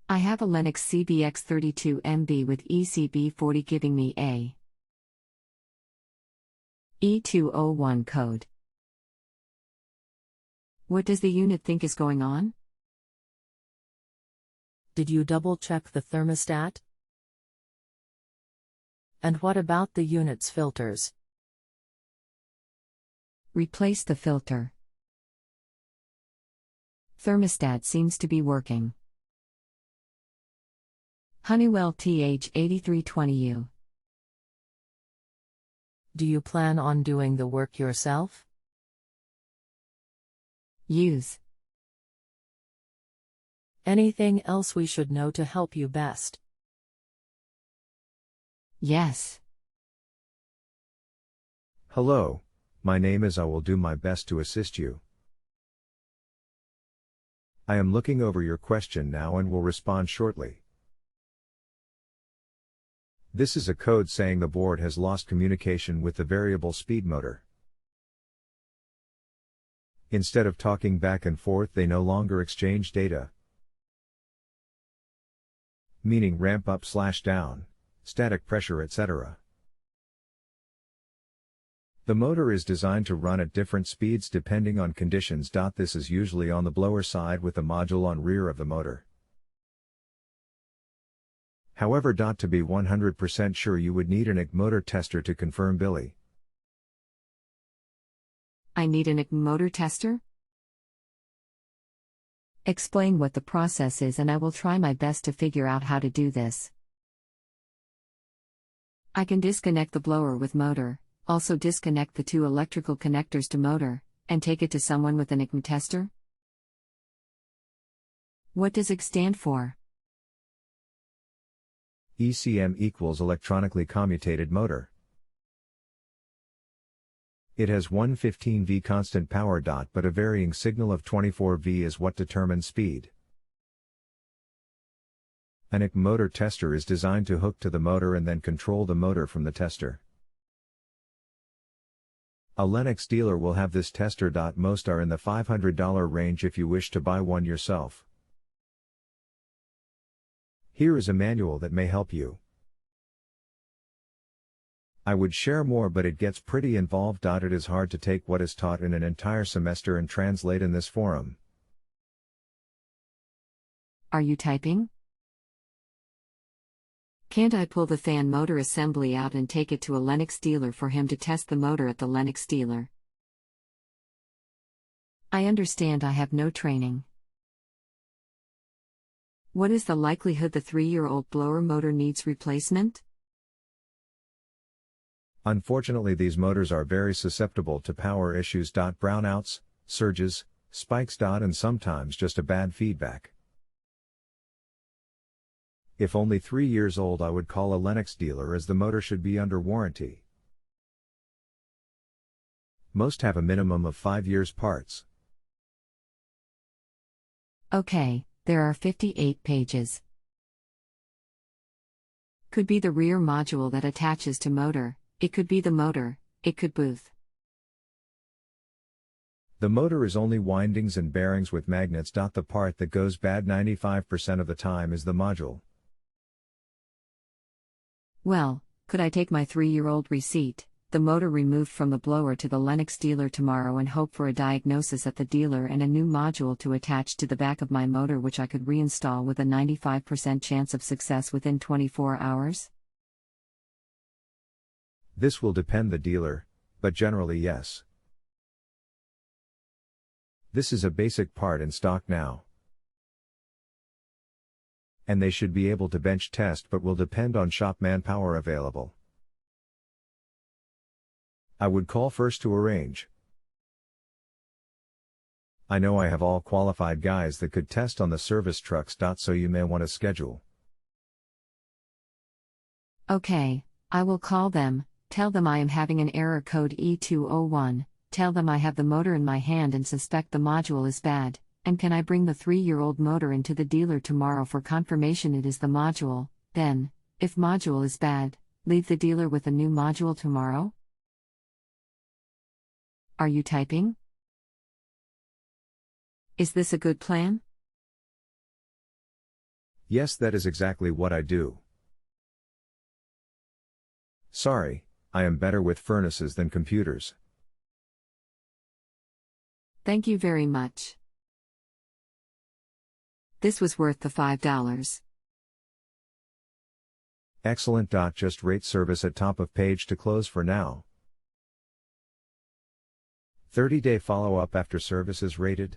I have a Lennox CBX32MV with ECB40 giving me a E201 code. What does the unit think is going on? Did you double-check the thermostat? And what about the unit's filters? Replace the filter. Thermostat seems to be working. Honeywell TH8320U. Do you plan on doing the work yourself? Use. Anything else we should know to help you best? Yes. Hello, my name is. I will do my best to assist you. I am looking over your question now and will respond shortly. This is a code saying the board has lost communication with the variable speed motor. Instead of talking back and forth, they no longer exchange data, meaning ramp up / down, static pressure, etc. The motor is designed to run at different speeds depending on conditions. This is usually on the blower side with the module on rear of the motor. However, to be 100% sure, you would need an ECB motor tester to confirm. Billy, I need an ECB motor tester? Explain what the process is and I will try my best to figure out how to do this. I can disconnect the blower with motor, also disconnect the two electrical connectors to motor, and take it to someone with an ECB tester? What does ECB stand for? ECM equals electronically commutated motor. It has 115V constant power. But a varying signal of 24V is what determines speed. An ECB motor tester is designed to hook to the motor and then control the motor from the tester. A Lennox dealer will have this tester. Most are in the $500 range if you wish to buy one yourself. Here is a manual that may help you. I would share more, but it gets pretty involved. It is hard to take what is taught in an entire semester and translate in this forum. Are you typing? Can't I pull the fan motor assembly out and take it to a Lennox dealer for him to test the motor at the Lennox dealer? I understand I have no training. What is the likelihood the 3-year-old blower motor needs replacement? Unfortunately, these motors are very susceptible to power issues. Brownouts, surges, spikes. And sometimes just a bad feedback. If only 3 years old, I would call a Lennox dealer, as the motor should be under warranty. Most have a minimum of 5 years parts. Okay, there are 58 pages. Could be the rear module that attaches to motor, it could be the motor, it could both. The motor is only windings and bearings with magnets. The part that goes bad 95% of the time is the module. Well, could I take my 3-year-old receipt, the motor removed from the blower, to the Lennox dealer tomorrow and hope for a diagnosis at the dealer and a new module to attach to the back of my motor, which I could reinstall with a 95% chance of success within 24 hours? This will depend the dealer, but generally yes. This is a basic part in stock now. And they should be able to bench test, but will depend on shop manpower available. I would call first to arrange. I know I have all qualified guys that could test on the service trucks. So you may want to schedule. Okay, I will call them, tell them I am having an error code E201, tell them I have the motor in my hand and suspect the module is bad, and can I bring the 3-year-old motor into the dealer tomorrow for confirmation it is the module. Then, if module is bad, leave the dealer with a new module tomorrow? Are you typing? Is this a good plan? Yes, that is exactly what I do. Sorry, I am better with furnaces than computers. Thank you very much. This was worth the $5. Excellent. Just rate service at top of page to close for now. 30-day follow-up after service is rated.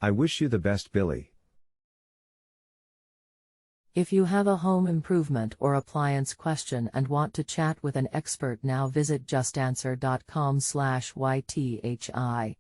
I wish you the best, Billy. If you have a home improvement or appliance question and want to chat with an expert now, visit justanswer.com/YTHI.